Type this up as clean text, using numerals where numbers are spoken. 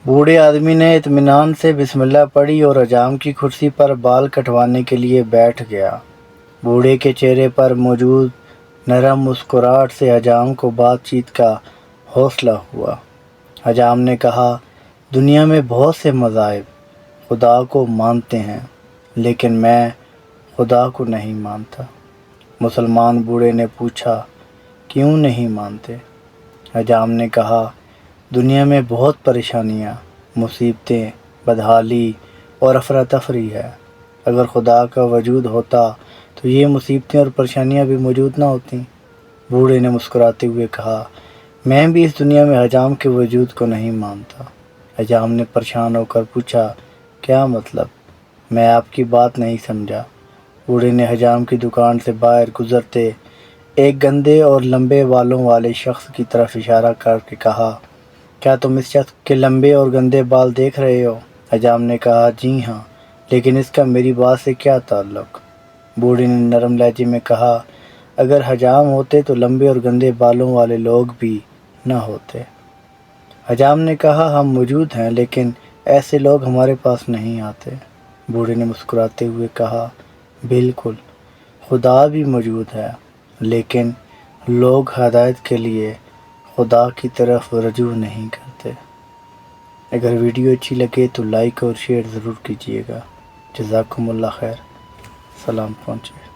بوڑھے آدمی نے اطمینان سے بسم اللہ پڑھی اور حجام کی کرسی پر بال کٹوانے کے لیے بیٹھ گیا۔ بوڑھے کے چہرے پر موجود نرم مسکراہٹ سے حجام کو بات چیت کا حوصلہ ہوا۔ حجام نے کہا، دنیا میں بہت سے مذاہب خدا کو مانتے ہیں، لیکن میں خدا کو نہیں مانتا۔ مسلمان بوڑھے نے پوچھا، کیوں نہیں مانتے؟ حجام نے کہا، دنیا میں بہت پریشانیاں، مصیبتیں، بدحالی اور افراتفری ہے۔ اگر خدا کا وجود ہوتا تو یہ مصیبتیں اور پریشانیاں بھی موجود نہ ہوتیں۔ بوڑھے نے مسکراتے ہوئے کہا، میں بھی اس دنیا میں حجام کے وجود کو نہیں مانتا۔ حجام نے پریشان ہو کر پوچھا، کیا مطلب؟ میں آپ کی بات نہیں سمجھا۔ بوڑھے نے حجام کی دکان سے باہر گزرتے ایک گندے اور لمبے بالوں والے شخص کی طرف اشارہ کر کے کہا، کیا تم اس شخص کے لمبے اور گندے بال دیکھ رہے ہو؟ حجام نے کہا، جی ہاں، لیکن اس کا میری بات سے کیا تعلق؟ بوڑھے نے نرم لہجے میں کہا، اگر حجام ہوتے تو لمبے اور گندے بالوں والے لوگ بھی نہ ہوتے۔ حجام نے کہا، ہم موجود ہیں، لیکن ایسے لوگ ہمارے پاس نہیں آتے۔ بوڑھے نے مسکراتے ہوئے کہا، بالکل، خدا بھی موجود ہے، لیکن لوگ ہدایت کے لیے خدا کی طرف رجوع نہیں کرتے۔ اگر ویڈیو اچھی لگے تو لائک اور شیئر ضرور کیجیے گا۔ جزاکم اللہ خیر۔ سلام پہنچے۔